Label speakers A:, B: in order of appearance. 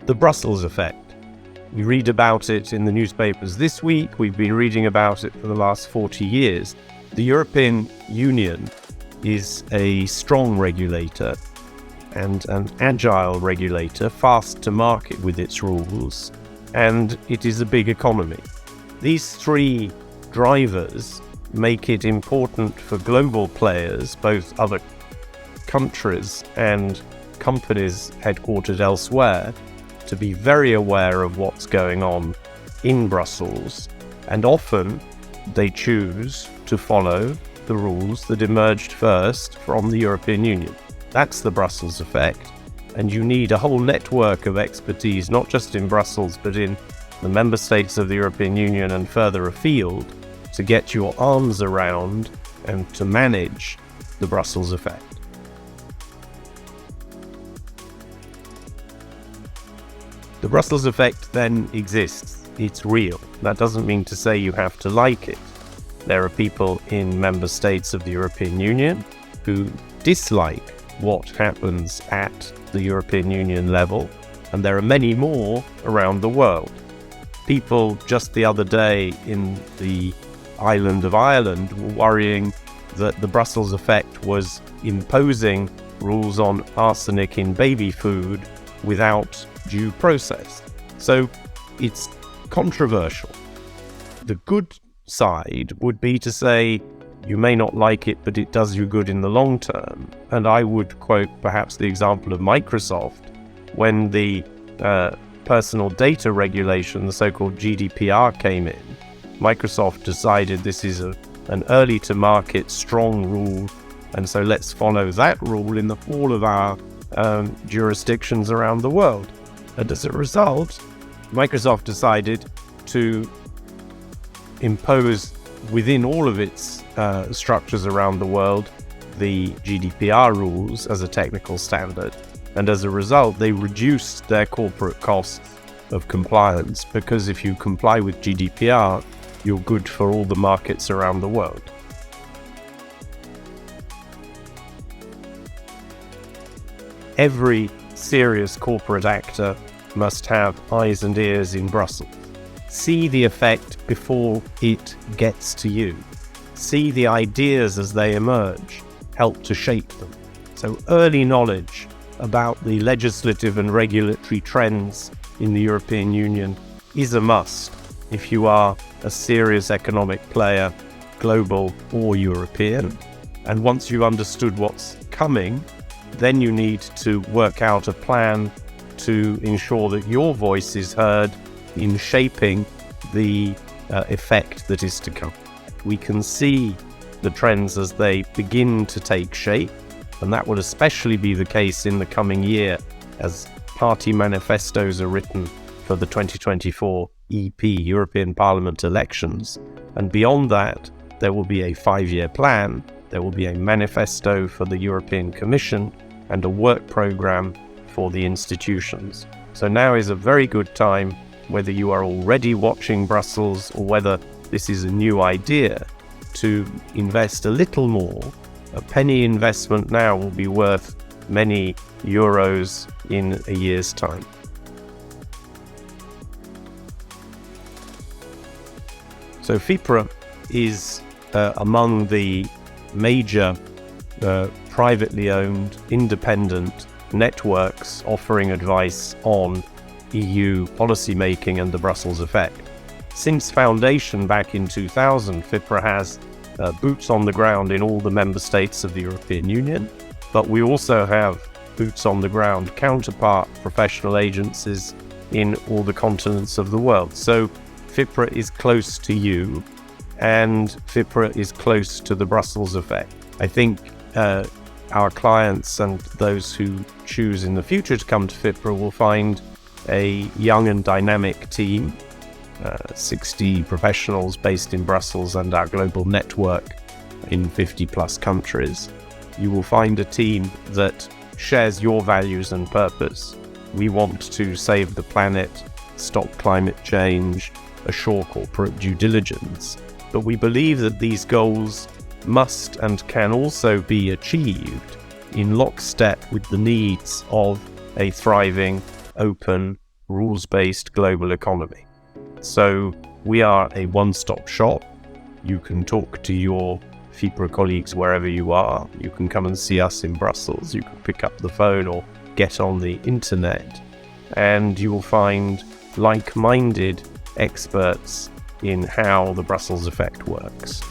A: The Brussels effect. We read about it in the newspapers this week. We've been reading about it for the last 40 years. The European Union is a strong regulator and an agile regulator, fast to market with its rules, and it is a big economy. These three drivers make it important for global players, both other countries and companies headquartered elsewhere, to be very aware of what's going on in Brussels, and often they choose to follow the rules that emerged first from the European Union. That's the Brussels effect, and you need a whole network of expertise, not just in Brussels, but in the member states of the European Union and further afield, to get your arms around and to manage the Brussels effect. The Brussels effect then exists. It's real. That doesn't mean to say you have to like it. There are people in member states of the European Union who dislike what happens at the European Union level, and there are many more around the world. People just the other day in the island of Ireland were worrying that the Brussels effect was imposing rules on arsenic in baby food without due process. So it's controversial. The good side would be to say you may not like it, but it does you good in the long term. And I would quote perhaps the example of Microsoft when the personal data regulation, the so-called GDPR, came in. Microsoft decided this is an early to market strong rule, and so let's follow that rule in all of our jurisdictions around the world. And as a result, Microsoft decided to impose within all of its structures around the world the GDPR rules as a technical standard. And as a result, they reduced their corporate costs of compliance, because if you comply with GDPR, you're good for all the markets around the world. Every serious corporate actor must have eyes and ears in Brussels. See the effect before it gets to you. See the ideas as they emerge. Help to shape them. So early knowledge about the legislative and regulatory trends in the European Union is a must if you are a serious economic player, global or European. And once you've understood what's coming, then you need to work out a plan to ensure that your voice is heard in shaping the effect that is to come. We can see the trends as they begin to take shape, and that will especially be the case in the coming year as party manifestos are written for the 2024 EP, European Parliament elections. And beyond that, there will be a 5-year plan, there will be a manifesto for the European Commission, and a work programme for the institutions. So now is a very good time, whether you are already watching Brussels or whether this is a new idea, to invest a little more. A penny investment now will be worth many euros in a year's time. So FIPRA is among the major privately owned independent networks offering advice on EU policy making and the Brussels effect. Since foundation back in 2000, FIPRA has boots on the ground in all the member states of the European Union, but we also have boots on the ground counterpart professional agencies in all the continents of the world. So FIPRA is close to you, and FIPRA is close to the Brussels effect. I think our clients and those who choose in the future to come to FIPRA will find a young and dynamic team, 60 professionals based in Brussels and our global network in 50 plus countries. You will find a team that shares your values and purpose. We want to save the planet, stop climate change, assure corporate due diligence. But we believe that these goals must and can also be achieved in lockstep with the needs of a thriving, open, rules-based global economy. So we are a one-stop shop. You can talk to your FIPRA colleagues wherever you are. You can come and see us in Brussels. You can pick up the phone or get on the internet, and you will find like-minded experts in how the Brussels effect works.